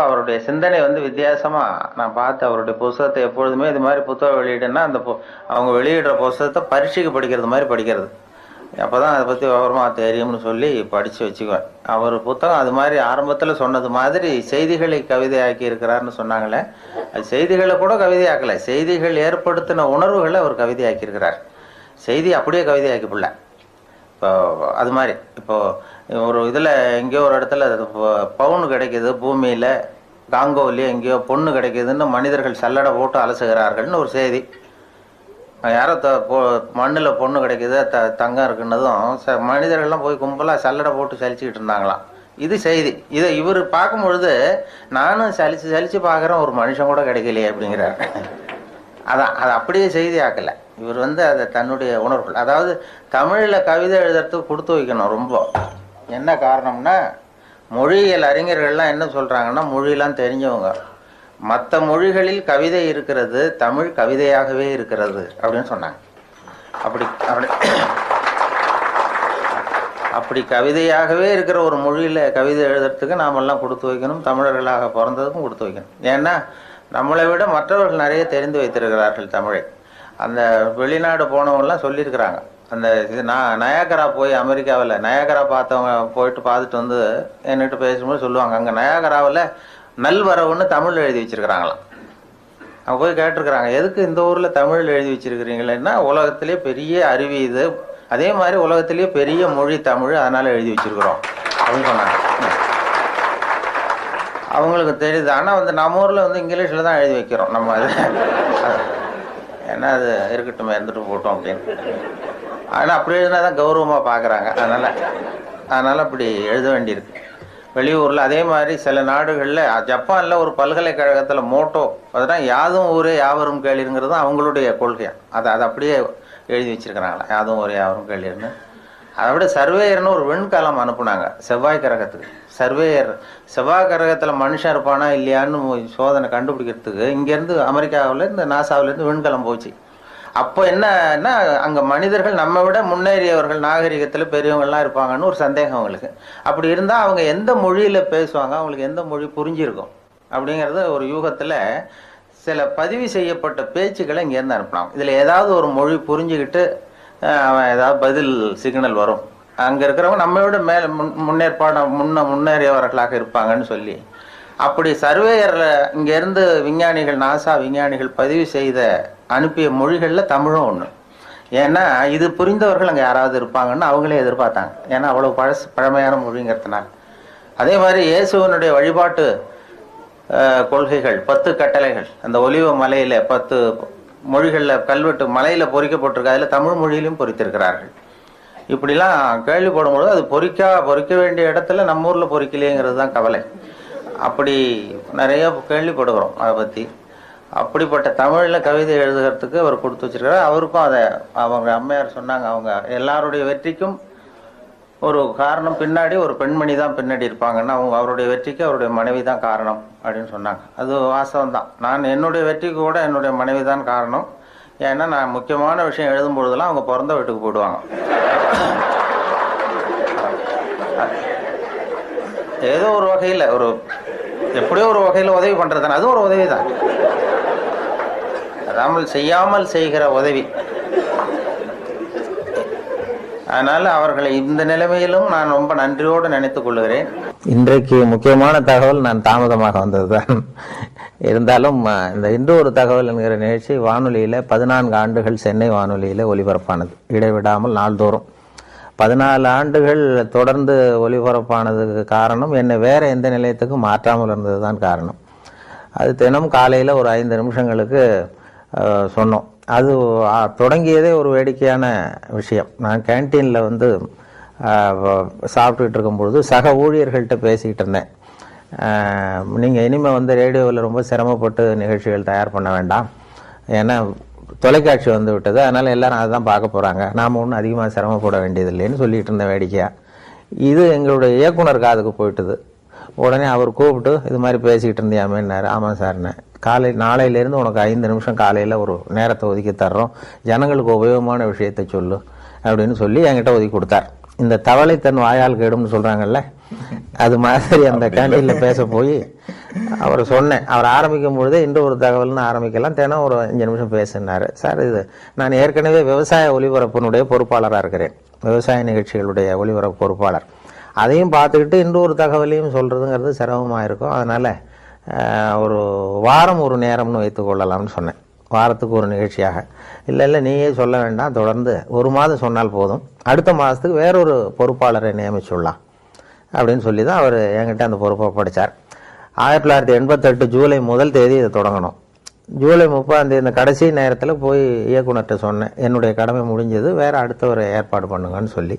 [SPEAKER 1] அவருடைய சிந்தனை வித்தியாசமா நான் பார்த்து, அவருடைய புஸ்தகத்தை எப்பொழுதுமே இது மாதிரி புத்தக வெளியீடுன்னா அவங்க வெளியிடுற புஸ்தகத்தை பரீட்சைக்கு படிக்கிறது மாதிரி படிக்கிறது. அப்போ தான் அதை பற்றி விவரமாக தெரியும்னு சொல்லி படித்து வச்சுக்குவேன். அவர் புத்தகம் அது மாதிரி ஆரம்பத்தில் சொன்னது மாதிரி செய்திகளை கவிதையாக்கி இருக்கிறாருன்னு சொன்னாங்களே, அது செய்திகளை கூட கவிதையாக்கலை, செய்திகள் ஏற்படுத்தின உணர்வுகளை அவர் கவிதையாக்கியிருக்கிறார். செய்தி அப்படியே கவிதையாக்கிப்பில்ல. இப்போ அது மாதிரி இப்போது ஒரு இதில் எங்கேயோ ஒரு இடத்துல பவுன் கிடைக்கிது, பூமியில் காங்கோவிலேயே எங்கேயோ பொண்ணு கிடைக்கிதுன்னு மனிதர்கள் சல்லடை போட்டு அலசுகிறார்கள்னு ஒரு செய்தி. யாரோ மண்ணில் பொண்ணு கிடைக்கிது, தங்கம் இருக்குன்னதும் மனிதர்கள்லாம் போய் கும்பலாக சல்லடை போட்டு சலிச்சுக்கிட்டு இருந்தாங்களாம். இது செய்தி. இதை இவர் பார்க்கும் பொழுது நானும் சலிச்சு பார்க்குறேன், ஒரு மனுஷன் கூட கிடைக்கலையே அப்படிங்கிறார். அதான் அது அப்படியே செய்தி ஆக்கலை. இவர் அதை தன்னுடைய உணர்வுகள், அதாவது தமிழில் கவிதை எழுதுறதுக்கு கொடுத்து வைக்கணும் ரொம்ப. என்ன காரணம்னா, மொழியியல் அறிஞர்கள்லாம் என்ன சொல்கிறாங்கன்னா, மொழியெல்லாம் தெரிஞ்சவங்க, மற்ற மொழிகளில் கவிதை இருக்கிறது, தமிழ் கவிதையாகவே இருக்கிறது அப்படின்னு சொன்னாங்க. அப்படி அப்படி அப்படி கவிதையாகவே இருக்கிற ஒரு மொழியில் கவிதை எழுதுறதுக்கு நாமெல்லாம் கொடுத்து வைக்கணும். தமிழர்களாக பிறந்ததுக்கும் கொடுத்து வைக்கணும். ஏன்னா நம்மளை விட மற்றவர்கள் நிறைய தெரிந்து வைத்திருக்கிறார்கள் தமிழை. அந்த வெளிநாடு போனவங்கலாம் சொல்லியிருக்கிறாங்க. அந்த இது நயாகரா போய் அமெரிக்காவில் நயாகரா பார்த்தவங்க போயிட்டு பார்த்துட்டு என்கிட்ட பேசும்போது சொல்லுவாங்க, அங்கே நயாகராவில் நல்வரவுன்னு தமிழ் எழுதி வச்சிருக்கிறாங்களாம். அவங்க போய் கேட்டிருக்கிறாங்க, எதுக்கு இந்த ஊரில் தமிழ் எழுதி வச்சிருக்கிறீங்களேன்னா, உலகத்திலே பெரிய அருவி இது, அதே மாதிரி உலகத்திலேயே பெரிய மொழி தமிழ், அதனால் எழுதி வச்சிருக்கிறோம் அப்படின்னு சொன்னாங்க. அவங்களுக்கு தெரியுது. ஆனால் நம்ம ஊரில் இங்கிலீஷில் தான் எழுதி வைக்கிறோம் நம்ம. அது ஏன்னா அது இருக்கட்டும், இருந்துட்டு போட்டோம் அப்படின்னு. ஆனால் அப்படி எழுதினா தான் கௌரவமாக பார்க்குறாங்க. அதனால் அப்படி எழுத வேண்டியிருக்கு. வெளியூரில் அதே மாதிரி சில நாடுகளில், ஜப்பானில் ஒரு பல்கலைக்கழகத்தில் மோட்டோ அதுதான் யாதும் ஊரே யாவரும் கேளிருங்கிறது தான் அவங்களுடைய கொள்கை. அதை அப்படியே எழுதி வச்சிருக்கிறாங்களா, யாதும் ஊரே யாவரும் கேளிர்னு. அதை விட சர்வேயர்னு ஒரு விண்கலம் அனுப்புனாங்க செவ்வாய் கிரகத்துக்கு. சர்வேயர் செவ்வாய் கிரகத்தில் மனுஷன் இருப்பானா இல்லையான்னு சோதனை கண்டுபிடிக்கிறதுக்கு இங்கேருந்து அமெரிக்காவிலேருந்து நாசாவிலேருந்து விண்கலம் போச்சு. அப்போ என்னன்னா, அங்கே மனிதர்கள் நம்ம விட முன்னேறியவர்கள், நாகரிகத்தில் பெரியவங்கள்லாம் இருப்பாங்கன்னு ஒரு சந்தேகம் அவங்களுக்கு. அப்படி இருந்தால் அவங்க எந்த மொழியில் பேசுவாங்க, அவங்களுக்கு எந்த மொழி புரிஞ்சிருக்கும் அப்படிங்கிறது ஒரு யூகத்தில் சில பதிவு செய்யப்பட்ட பேச்சுக்களை இங்கேருந்து அனுப்பினாங்க. இதில் ஏதாவது ஒரு மொழி புரிஞ்சுக்கிட்டு அவன் ஏதாவது பதில் சிக்னல் வரும், அங்கே இருக்கிறவங்க நம்ம விட மேலே முன்னேறியவர்களாக இருப்பாங்கன்னு சொல்லி, அப்படி சர்வேயரில் இங்கேருந்து விஞ்ஞானிகள், நாசா விஞ்ஞானிகள் பதிவு செய்த அனுப்பிய மொழிகளில் தமிழும் ஒன்று. ஏன்னா இது புரிந்தவர்கள் அங்கே யாராவது இருப்பாங்கன்னு அவங்களே எதிர்பார்த்தாங்க. ஏன்னா அவ்வளோ பழமையான மொழிங்கிறதுனால. அதே மாதிரி இயேசுவனுடைய வழிபாட்டு கொள்கைகள் 10 கட்டளைகள் அந்த ஒலிவ மலையில் 10 மொழிகளில் கல்வெட்டு மலையில் பொறிக்கப்பட்டிருக்கு. அதில் தமிழ் மொழியிலும் பொறித்திருக்கிறார்கள். இப்படிலாம் கேள்விப்படும்பொழுது அது பொறிக்க வேண்டிய இடத்துல நம்ம ஊரில் பொறிக்கலையேங்கிறது தான் கவலை. அப்படி நிறைய கேள்விப்படுகிறோம் அதை பற்றி. அப்படிப்பட்ட தமிழில் கவிதை எழுதுகிறதுக்கு அவர் கொடுத்து வச்சிருக்காரு. அவருக்கும் அதை அவங்க அம்மையார் சொன்னாங்க, அவங்க எல்லாருடைய வெற்றிக்கும் ஒரு காரணம் பின்னாடி ஒரு பெண்மணி தான் பின்னாடி இருப்பாங்கன்னா, அவருடைய வெற்றிக்கு அவருடைய மனைவி தான் காரணம் அப்படின்னு சொன்னாங்க. அது வாஸ்தவம் தான். நான் என்னுடைய வெற்றிக்கு கூட என்னுடைய மனைவி தான் காரணம். ஏன்னா நான் முக்கியமான விஷயம் எழுதும் பொழுதெல்லாம் அவங்க பிறந்த வீட்டுக்கு போயிடுவாங்க. ஏதோ ஒரு வகையில் எப்படியோ ஒரு வகையில் உதவி பண்ணுறது, அதுவும் ஒரு உதவி தான். அதாமல் செய்யாமல் செய்கிற உதவி. அதனால் அவர்களை இந்த நிலைமையிலும் நான் ரொம்ப நன்றியோடு நினைத்துக் கொள்கிறேன். இன்றைக்கு முக்கியமான தகவல் நான் தாமதமாக வந்தது தான். இருந்தாலும் இந்த இன்று ஒரு தகவல் என்கிற நிகழ்ச்சி வானொலியில் 14 ஆண்டுகள் சென்னை வானொலியில் ஒலிபரப்பானது, இடைவிடாமல் நாள்தோறும் 14 ஆண்டுகள் தொடர்ந்து ஒலிபரப்பானதுக்கு காரணம் என்னை வேறு எந்த நிலையத்துக்கும் மாற்றாமல் இருந்தது தான் காரணம். அது தினம் காலையில் ஒரு 5 நிமிஷங்களுக்கு சொன்னோம். அது தொடங்கியதே ஒரு வேடிக்கையான விஷயம். நான் கேன்டீனில் சாப்பிட்டுக்கிட்டு இருக்கும்பொழுது சக ஊழியர்கள்ட்ட பேசிக்கிட்டு இருந்தேன். நீங்கள் இனிமேல் ரேடியோவில் ரொம்ப சிரமப்பட்டு நிகழ்ச்சிகள் தயார் பண்ண வேண்டாம், ஏன்னா தொலைக்காட்சி வந்து விட்டது, அதனால் எல்லோரும் அதை தான் பார்க்க போகிறாங்க, நாம் ஒன்றும் அதிகமாக சிரமப்பட வேண்டியதில்லைன்னு சொல்லிகிட்டு இருந்தேன் வேடிக்கையாக. இது எங்களுடைய இயக்குனர் காதுக்கு போயிட்டுது. உடனே அவர் கூப்பிட்டு இது மாதிரி பேசிக்கிட்டு இருந்தியாமேன்னாரு. ஆமாம் சார்ண்ணே, நாளையிலேருந்து உனக்கு 5 நிமிஷம் காலையில் ஒரு நேரத்தை ஒதுக்கி தர்றோம், ஜனங்களுக்கு உபயோகமான விஷயத்தை சொல்லு அப்படின்னு சொல்லி என்கிட்ட ஒதுக்கி கொடுத்தார். இந்த தவளை தன் வாயால் கேடும்னு சொல்கிறாங்கல்ல, அது மாதிரி அந்த கேண்டீனில் பேச போய் அவர் சொன்னேன். அவர் ஆரம்பிக்கும் பொழுதே இன்று ஒரு தகவல்னு ஆரம்பிக்கலாம், தினம் ஒரு 5 நிமிஷம் பேசினார். சார், இது நான் ஏற்கனவே விவசாய ஒலிபரப்பினுடைய பொறுப்பாளராக இருக்கிறேன். விவசாய நிகழ்ச்சிகளுடைய ஒளிபரப்பு பொறுப்பாளர். அதையும் பார்த்துக்கிட்டு இன்னொரு தகவலையும் சொல்கிறதுங்கிறது சிரமமாக இருக்கும். அதனால் ஒரு வாரம் ஒரு நேரம்னு வைத்துக்கொள்ளலாம்னு சொன்னேன். வாரத்துக்கு ஒரு நிகழ்ச்சியாக. இல்லை நீயே சொல்ல வேண்டாம், தொடர்ந்து ஒரு மாதம் சொன்னால் போதும், அடுத்த மாதத்துக்கு வேறொரு பொறுப்பாளரை நியமிச்சுடலாம் அப்படின்னு சொல்லி தான் அவர் என்கிட்ட அந்த பொறுப்பை படித்தார். 1988 ஜூலை 1 தேதி இதை தொடங்கணும். ஜூலை 30 இந்த கடைசி நேரத்தில் போய் இயக்குனர்கிட்ட சொன்னேன், என்னுடைய கடமை முடிஞ்சது, வேறு அடுத்தவரை ஏற்பாடு பண்ணுங்கன்னு சொல்லி.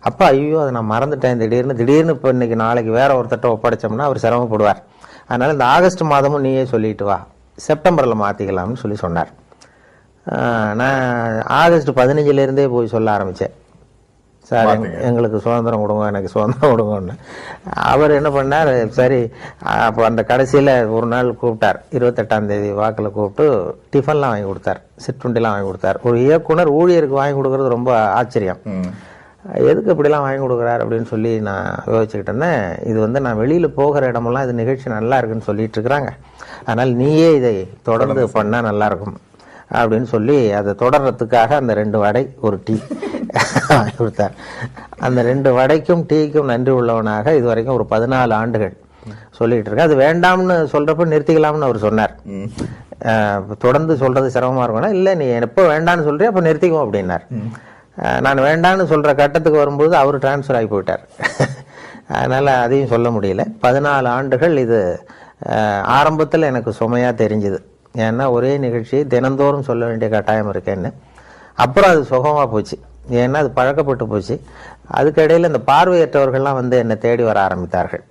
[SPEAKER 1] அப்போ ஐயோ அதை நான் மறந்துட்டேன், திடீர்னு இப்போ இன்றைக்கி நாளைக்கு வேற ஒருத்தட்ட ஒப்படைச்சோம்னா அவர் சிரமப்படுவார், அதனால் இந்த ஆகஸ்ட் மாதமும் நீயே சொல்லிட்டு வா, செப்டம்பரில் மாற்றிக்கலாம்னு சொல்லி சொன்னார். நான் ஆகஸ்ட் 15 போய் சொல்ல ஆரம்பித்தேன், சார் எங்களுக்கு சுதந்திரம் கொடுங்க, எனக்கு சுதந்திரம் கொடுங்கன்னு. அவர் என்ன பண்ணார், சரி அப்போ அந்த கடைசியில் ஒரு நாள் கூப்பிட்டார், 28ஆம் தேதி வாக்கில் கூப்பிட்டு டிஃபன்லாம் வாங்கி கொடுத்தார், சிற்றுண்டிலாம் வாங்கி கொடுத்தார். ஒரு இயக்குனர் ஊழியருக்கு வாங்கி கொடுக்கறது ரொம்ப ஆச்சரியம். எதுக்கு இப்படிலாம் வாங்கி கொடுக்குறாரு அப்படின்னு சொல்லி நான் யோசிச்சுக்கிட்டு இருந்தேன். இது நான் வெளியில் போகிற இடமெல்லாம் இது நிகழ்ச்சி நல்லா இருக்குன்னு சொல்லிட்டு இருக்கிறாங்க, அதனால் நீயே இதை தொடர்ந்து பண்ணால் நல்லாயிருக்கும் அப்படின்னு சொல்லி அதை தொடர்றதுக்காக அந்த 2 வடை ஒரு டீ வாங்கி கொடுத்தார். அந்த 2 வடைக்கும் டீக்கும் நன்றி உள்ளவனாக இது வரைக்கும் ஒரு 14 ஆண்டுகள் சொல்லிட்டு இருக்கேன். அது வேண்டாம்னு சொல்றப்ப நிறுத்திக்கலாம்னு அவர் சொன்னார். தொடர்ந்து சொல்றது சிரமமா இருக்கும்னா, இல்லை நீ எப்போ வேண்டான்னு சொல்றியோ அப்போ நிறுத்திக்குவோம் அப்படின்னார். நான் வேண்டான்னு சொல்ற கட்டத்துக்கு வரும்போது அவர் டிரான்ஸ்ஃபர் ஆகி போயிட்டார். அதனால அதையும் சொல்ல முடியல. 14 ஆண்டுகள் இது ஆரம்பத்தில் எனக்கு சுமையா தெரிஞ்சுது. ஏன்னா ஒரே நிகழ்ச்சி தினந்தோறும் சொல்ல வேண்டிய கட்டாயம் இருக்கேன்னு. அப்புறம் அது சுகமாக போச்சு, ஏன்னா அது பழக்கப்பட்டு போச்சு. அதுக்கிடையில் இந்த பார்வையற்றவர்கள்லாம் என்னை தேடி வர ஆரம்பித்தார்கள்.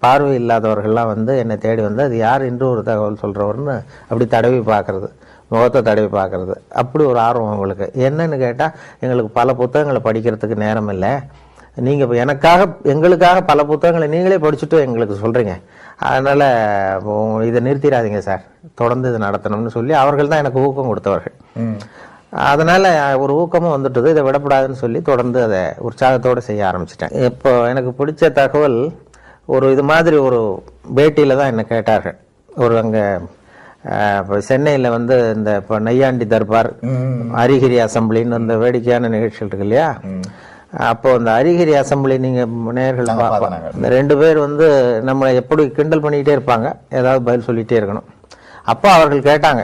[SPEAKER 1] பார்வை இல்லாதவர்கள்லாம் என்னை தேடி அது யார் இன்று ஒரு தகவல் சொல்கிறவர்னு அப்படி தடவி பார்க்குறது, முகத்தை தடவி பார்க்குறது, அப்படி ஒரு ஆர்வம் அவங்களுக்கு. என்னன்னு கேட்டால், எங்களுக்கு பல புத்தகங்களை படிக்கிறதுக்கு நேரம் இல்லை, நீங்கள் இப்போ எங்களுக்காக பல புத்தகங்களை நீங்களே படிச்சுட்டு எங்களுக்கு சொல்கிறீங்க, அதனால் இதை நிறுத்திடாதீங்க சார், தொடர்ந்து இது நடத்தணும்னு சொல்லி அவர்கள் தான் எனக்கு ஊக்கம் கொடுத்தவர்கள். அதனால் ஒரு ஊக்கமும் வந்துட்டது, இதை விடப்படாதுன்னு சொல்லி தொடர்ந்து அதை உற்சாகத்தோடு செய்ய ஆரம்பிச்சிட்டேன். இப்போ எனக்கு பிடிச்ச தகவல், இது மாதிரி ஒரு பேட்டியில் தான் என்னை கேட்டார்கள். அங்கே இப்போ சென்னையில் இந்த இப்போ நையாண்டி தர்பார், அரிகிரி அசம்பிளின்னு அந்த வேடிக்கையான நிகழ்ச்சிகள் இருக்கு இல்லையா, அப்போ அந்த அரிகிரி அசம்பிளி நீங்கள் நேயர்கள் இந்த 2 பேர் நம்மளை எப்படி கிண்டல் பண்ணிக்கிட்டே இருப்பாங்க, ஏதாவது பதில் சொல்லிகிட்டே இருக்கணும். அப்போ அவர்கள் கேட்டாங்க,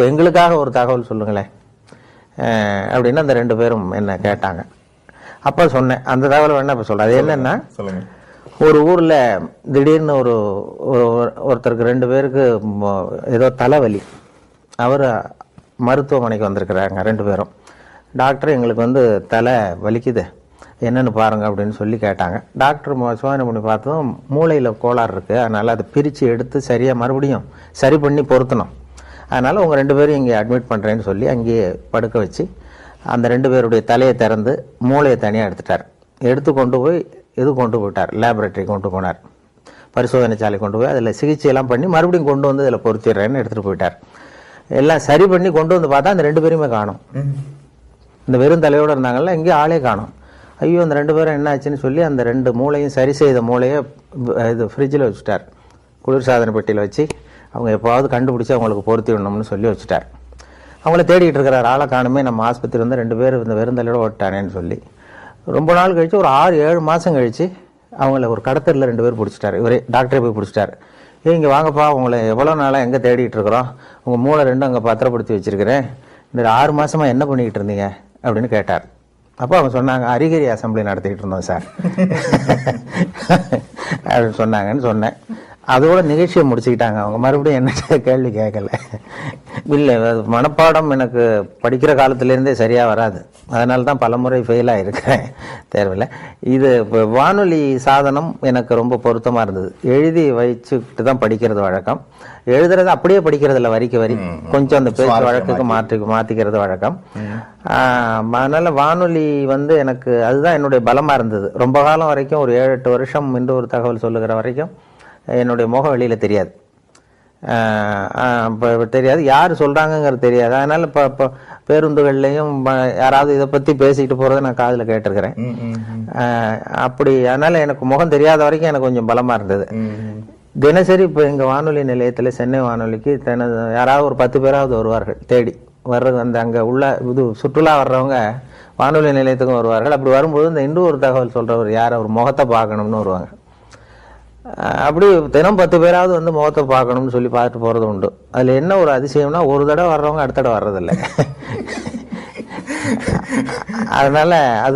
[SPEAKER 1] எங்களுக்காக ஒரு தகவல் சொல்லுங்களேன் அப்படின்னு அந்த 2 பேரும் என்ன கேட்டாங்க. அப்போ சொன்னேன், அந்த தகவல் வேணா இப்போ சொல்கிறேன். அது என்னென்னா, ஒரு ஊரில் திடீர்னு ஒருத்தருக்கு 2 பேருக்கு ஏதோ தலைவலி, அவர் மருத்துவமனைக்கு வந்திருக்கிறாங்க 2 பேரும். டாக்டர் எங்களுக்கு தலை வலிக்குது, என்னென்னு பாருங்க அப்படின்னு சொல்லி கேட்டாங்க. டாக்டர் சோதனை பண்ணி பார்த்ததும் மூளையில் கோளாறு இருக்குது, அதனால் அதை பிரித்து எடுத்து சரியாக மறுபடியும் சரி பண்ணி பொருத்தணும், அதனால் உங்கள் 2 பேரும் இங்கே அட்மிட் பண்ணுறேன்னு சொல்லி அங்கேயே படுக்க வச்சு அந்த 2 பேருடைய தலையை திறந்து மூளையை தனியாக எடுத்துட்டார். எடுத்து கொண்டு போயிட்டார், லேபரேட்டரி கொண்டு போனார், பரிசோதனை சாலை கொண்டு போய் அதில் சிகிச்சையெல்லாம் பண்ணி மறுபடியும் கொண்டு இதில் பொருத்திடுறேன்னு எடுத்துகிட்டு போயிட்டார். எல்லாம் சரி பண்ணி கொண்டு பார்த்தா அந்த 2 பேருமே காணும். இந்த வெறும் தலையோடு இருந்தாங்கல்ல, எங்கேயும் ஆளே காணும். ஐயோ அந்த 2 பேரும் என்ன ஆச்சுன்னு சொல்லி அந்த 2 மூளையும் சரி செய்த மூளையை ஃப்ரிட்ஜில் வச்சுட்டார், குளிர்சாதன பெட்டியில் வச்சு அவங்க எப்போவாவது கண்டுபிடிச்சி அவங்களுக்கு பொருத்தி விடணும்னு சொல்லி வச்சுட்டார். அவங்கள தேடிட்டு இருக்கிறார், ஆளை காணுமே, நம்ம ஆஸ்பத்திரி 2 பேர் இந்த வெறும் தலையோடு ஓட்டானேன்னு சொல்லி. ரொம்ப நாள் கழித்து ஒரு 6-7 மாதம் கழித்து அவங்கள ஒரு கடத்தரில் 2 பேர் பிடிச்சிட்டாரு. இவரே டாக்டரே போய் பிடிச்சிட்டாரு. இங்கே வாங்கப்பா, உங்களை எவ்வளோ நாளாக எங்கே தேடிட்டு இருக்கிறோம், உங்கள் மூளை 2 அங்கே பத்திரப்படுத்தி வச்சுருக்கிறேன், இந்த 6 மாதமாக என்ன பண்ணிக்கிட்டு இருந்தீங்க அப்படின்னு கேட்டார். அப்போ அவங்க சொன்னாங்க, அரிகிரி அசம்பிளி நடத்திக்கிட்டு இருந்தோம் சார் அப்படின்னு சொன்னாங்கன்னு சொன்னேன். அதோட நிகழ்ச்சியை முடிச்சுக்கிட்டாங்க அவங்க. மறுபடியும் என்ன கேள்வி கேட்கல. இல்லை, மனப்பாடம் எனக்கு படிக்கிற காலத்துலேருந்தே சரியாக வராது, அதனால தான் பலமுறை ஃபெயிலாக இருக்கிறேன் தேர்வில். இது இப்போ வானொலி சாதனம் எனக்கு ரொம்ப பொருத்தமாக இருந்தது. எழுதி வச்சுக்கிட்டு தான் படிக்கிறது வழக்கம், எழுதுறது அப்படியே படிக்கிறதில்ல, வரிக்கு வரி, கொஞ்சம் அந்த பேச்சு வழக்குக்கு மாற்றிக்கிறது வழக்கம். அதனால் வானொலி எனக்கு அதுதான் என்னுடைய பலமாக இருந்தது. ரொம்ப காலம் வரைக்கும், ஒரு 7-8 வருஷம் இன்று ஒரு தகவல் சொல்லுகிற வரைக்கும் என்னுடைய முகம் வெளியில் தெரியாது, இப்போ தெரியாது, யார் சொல்கிறாங்கங்கிறது தெரியாது. அதனால் இப்போ பேருந்துகள்லையும் யாராவது இதை பற்றி பேசிக்கிட்டு போகிறத நான் காதில் கேட்டிருக்கிறேன். அப்படி அதனால் எனக்கு முகம் தெரியாத வரைக்கும் எனக்கு கொஞ்சம் பலமாக இருந்தது. தினசரி இப்போ எங்கள் வானொலி நிலையத்தில், சென்னை வானொலிக்கு யாராவது ஒரு 10 பேராவது வருவார்கள் தேடி வர்றது. அங்கே உள்ள சுற்றுலா வர்றவங்க வானொலி நிலையத்துக்கும் வருவார்கள். அப்படி வரும்போது இந்த இன்னொரு தகவல் சொல்கிறவர் யார், அவர் முகத்தை பார்க்கணும்னு வருவாங்க. அப்படி தினம் 10 பேராவது வந்து முகத்தை பார்க்கணும்னு சொல்லி பார்த்துட்டு போகிறது உண்டு. அதில் என்ன ஒரு அதிசயம்னா, ஒரு தடவை வர்றவங்க அடுத்த தடவை வர்றதில்லை. அதனால அது